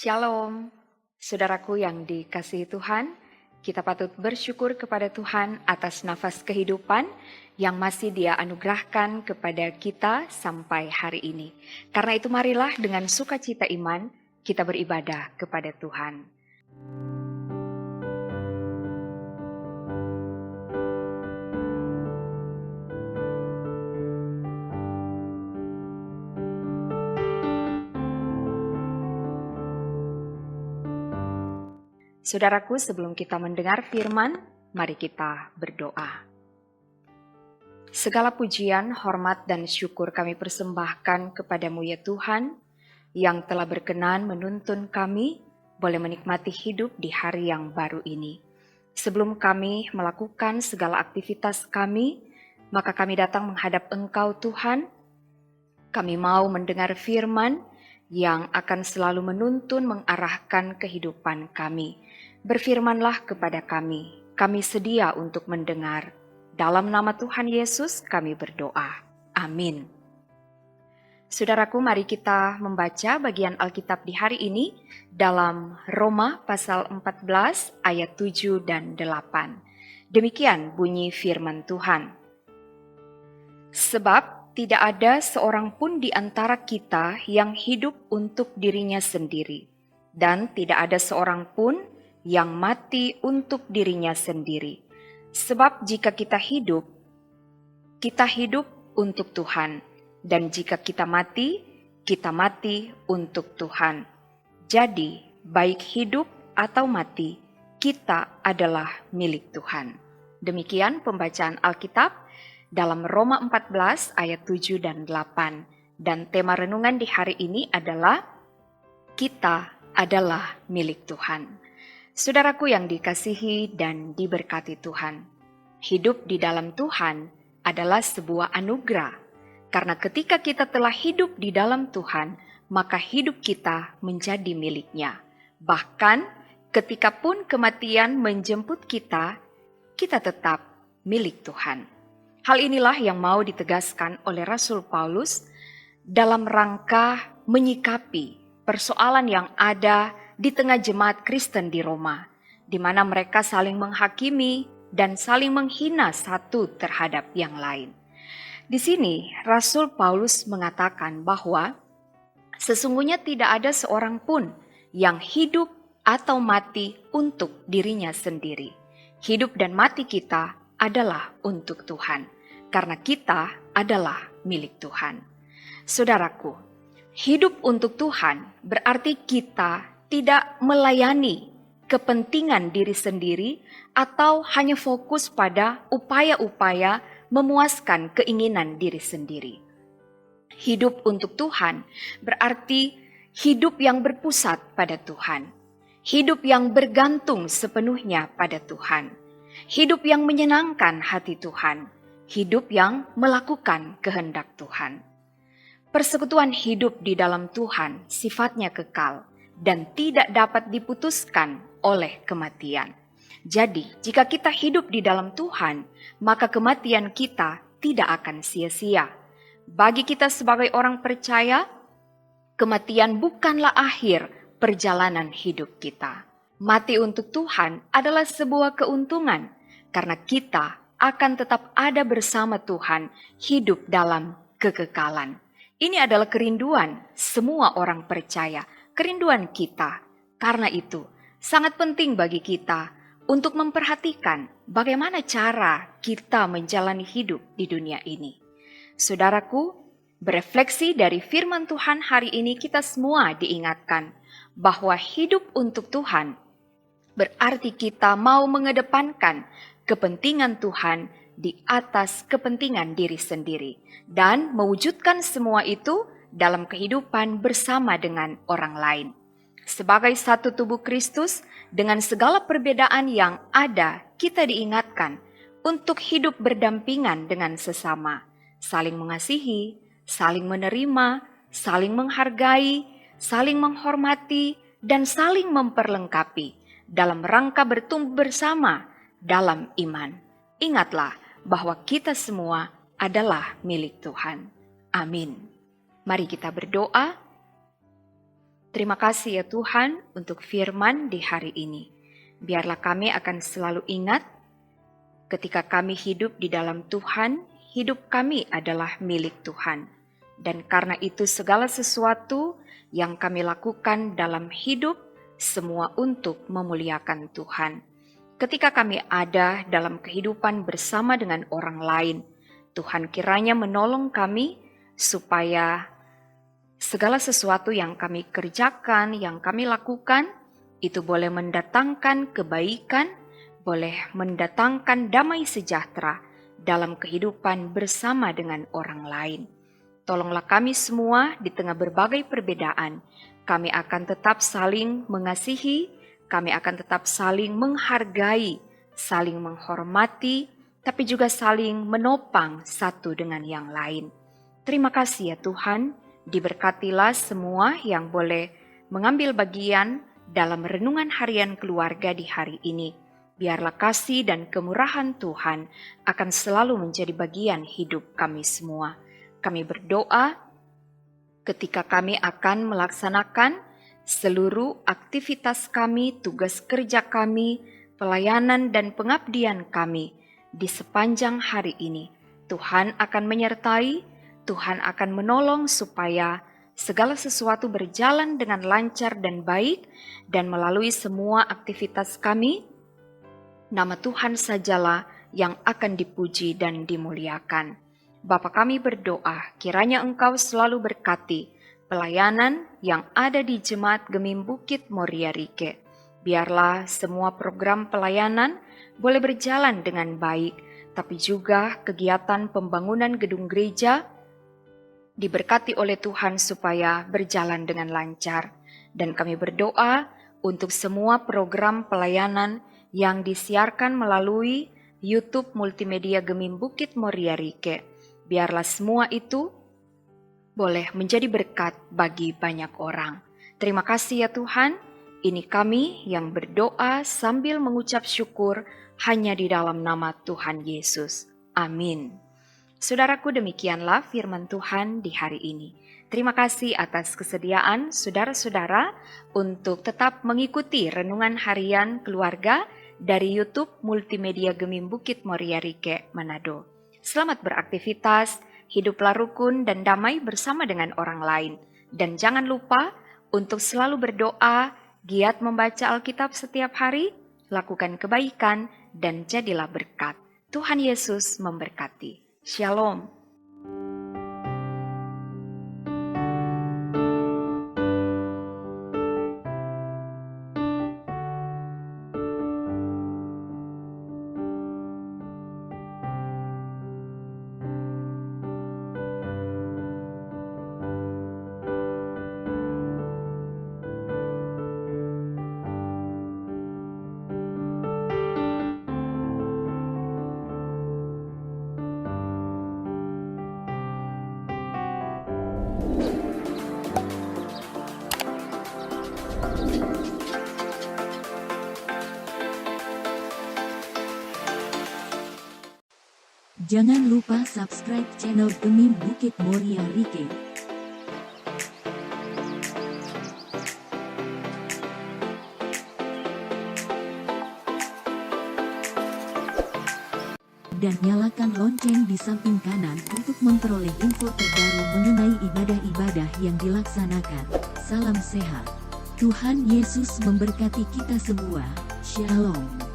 Shalom, saudaraku yang dikasihi Tuhan, kita patut bersyukur kepada Tuhan atas nafas kehidupan yang masih Dia anugerahkan kepada kita sampai hari ini. Karena itu marilah dengan sukacita iman kita beribadah kepada Tuhan. Saudaraku, sebelum kita mendengar firman, mari kita berdoa. Segala pujian, hormat, dan syukur kami persembahkan kepadamu ya Tuhan, yang telah berkenan menuntun kami boleh menikmati hidup di hari yang baru ini. Sebelum kami melakukan segala aktivitas kami, maka kami datang menghadap Engkau Tuhan. Kami mau mendengar firman yang akan selalu menuntun mengarahkan kehidupan kami. Berfirmanlah kepada kami sedia untuk mendengar. Dalam nama Tuhan Yesus kami berdoa. Amin. Saudaraku, mari kita membaca bagian Alkitab di hari ini dalam Roma pasal 14 ayat 7 dan 8. Demikian bunyi firman Tuhan. Sebab tidak ada seorang pun di antara kita yang hidup untuk dirinya sendiri, dan tidak ada seorang pun yang mati untuk dirinya sendiri. Sebab jika kita hidup untuk Tuhan, dan jika kita mati untuk Tuhan. Jadi, baik hidup atau mati, kita adalah milik Tuhan. Demikian pembacaan Alkitab dalam Roma 14 ayat 7 dan 8. Dan tema renungan di hari ini adalah kita adalah milik Tuhan. Saudaraku yang dikasihi dan diberkati Tuhan, hidup di dalam Tuhan adalah sebuah anugerah. Karena ketika kita telah hidup di dalam Tuhan, maka hidup kita menjadi miliknya. Bahkan ketika pun kematian menjemput kita tetap milik Tuhan. Hal inilah yang mau ditegaskan oleh Rasul Paulus dalam rangka menyikapi persoalan yang ada di tengah jemaat Kristen di Roma, di mana mereka saling menghakimi dan saling menghina satu terhadap yang lain. Di sini Rasul Paulus mengatakan bahwa sesungguhnya tidak ada seorang pun yang hidup atau mati untuk dirinya sendiri. Hidup dan mati kita adalah untuk Tuhan, karena kita adalah milik Tuhan. Saudaraku, hidup untuk Tuhan berarti kita tidak melayani kepentingan diri sendiri atau hanya fokus pada upaya-upaya memuaskan keinginan diri sendiri. Hidup untuk Tuhan berarti hidup yang berpusat pada Tuhan, hidup yang bergantung sepenuhnya pada Tuhan, hidup yang menyenangkan hati Tuhan, hidup yang melakukan kehendak Tuhan. Persekutuan hidup di dalam Tuhan sifatnya kekal dan tidak dapat diputuskan oleh kematian. Jadi, jika kita hidup di dalam Tuhan, maka kematian kita tidak akan sia-sia. Bagi kita sebagai orang percaya, kematian bukanlah akhir perjalanan hidup kita. Mati untuk Tuhan adalah sebuah keuntungan, karena kita akan tetap ada bersama Tuhan, hidup dalam kekekalan. Ini adalah kerinduan semua orang percaya, kerinduan kita. Karena itu, sangat penting bagi kita untuk memperhatikan bagaimana cara kita menjalani hidup di dunia ini. Saudaraku, berefleksi dari firman Tuhan hari ini kita semua diingatkan bahwa hidup untuk Tuhan berarti kita mau mengedepankan kepentingan Tuhan di atas kepentingan diri sendiri dan mewujudkan semua itu dalam kehidupan bersama dengan orang lain. Sebagai satu tubuh Kristus, dengan segala perbedaan yang ada, kita diingatkan untuk hidup berdampingan dengan sesama, saling mengasihi, saling menerima, saling menghargai, saling menghormati, dan saling memperlengkapi dalam rangka bertumbuh bersama dalam iman. Ingatlah bahwa kita semua adalah milik Tuhan. Amin. Mari kita berdoa. Terima kasih ya Tuhan untuk firman di hari ini. Biarlah kami akan selalu ingat ketika kami hidup di dalam Tuhan, hidup kami adalah milik Tuhan. Dan karena itu segala sesuatu yang kami lakukan dalam hidup, semua untuk memuliakan Tuhan. Ketika kami ada dalam kehidupan bersama dengan orang lain, Tuhan kiranya menolong kami supaya segala sesuatu yang kami kerjakan, yang kami lakukan, itu boleh mendatangkan kebaikan, boleh mendatangkan damai sejahtera dalam kehidupan bersama dengan orang lain. Tolonglah kami semua di tengah berbagai perbedaan, kami akan tetap saling mengasihi, kami akan tetap saling menghargai, saling menghormati, tapi juga saling menopang satu dengan yang lain. Terima kasih ya Tuhan, diberkatilah semua yang boleh mengambil bagian dalam renungan harian keluarga di hari ini. Biarlah kasih dan kemurahan Tuhan akan selalu menjadi bagian hidup kami semua. Kami berdoa ketika kami akan melaksanakan seluruh aktivitas kami, tugas kerja kami, pelayanan dan pengabdian kami di sepanjang hari ini. Tuhan akan menyertai, Tuhan akan menolong supaya segala sesuatu berjalan dengan lancar dan baik, dan melalui semua aktivitas kami, nama Tuhan sajalah yang akan dipuji dan dimuliakan. Bapa kami berdoa, kiranya Engkau selalu berkati pelayanan yang ada di Jemaat Gemim Bukit Moria Rike. Biarlah semua program pelayanan boleh berjalan dengan baik, tapi juga kegiatan pembangunan gedung gereja diberkati oleh Tuhan supaya berjalan dengan lancar. Dan kami berdoa untuk semua program pelayanan yang disiarkan melalui YouTube Multimedia Gemim Bukit Moria Rike. Biarlah semua itu boleh menjadi berkat bagi banyak orang. Terima kasih ya Tuhan, ini kami yang berdoa sambil mengucap syukur hanya di dalam nama Tuhan Yesus. Amin. Saudaraku, demikianlah firman Tuhan di hari ini. Terima kasih atas kesediaan saudara-saudara untuk tetap mengikuti renungan harian keluarga dari YouTube Multimedia Gemim Bukit Moria Rike, Manado. Selamat beraktivitas, hiduplah rukun dan damai bersama dengan orang lain. Dan jangan lupa untuk selalu berdoa, giat membaca Alkitab setiap hari, lakukan kebaikan, dan jadilah berkat. Tuhan Yesus memberkati. Shalom. Jangan lupa subscribe channel Gemim Bukit Moria Rike. Dan nyalakan lonceng di samping kanan untuk memperoleh info terbaru mengenai ibadah-ibadah yang dilaksanakan. Salam sehat. Tuhan Yesus memberkati kita semua. Shalom.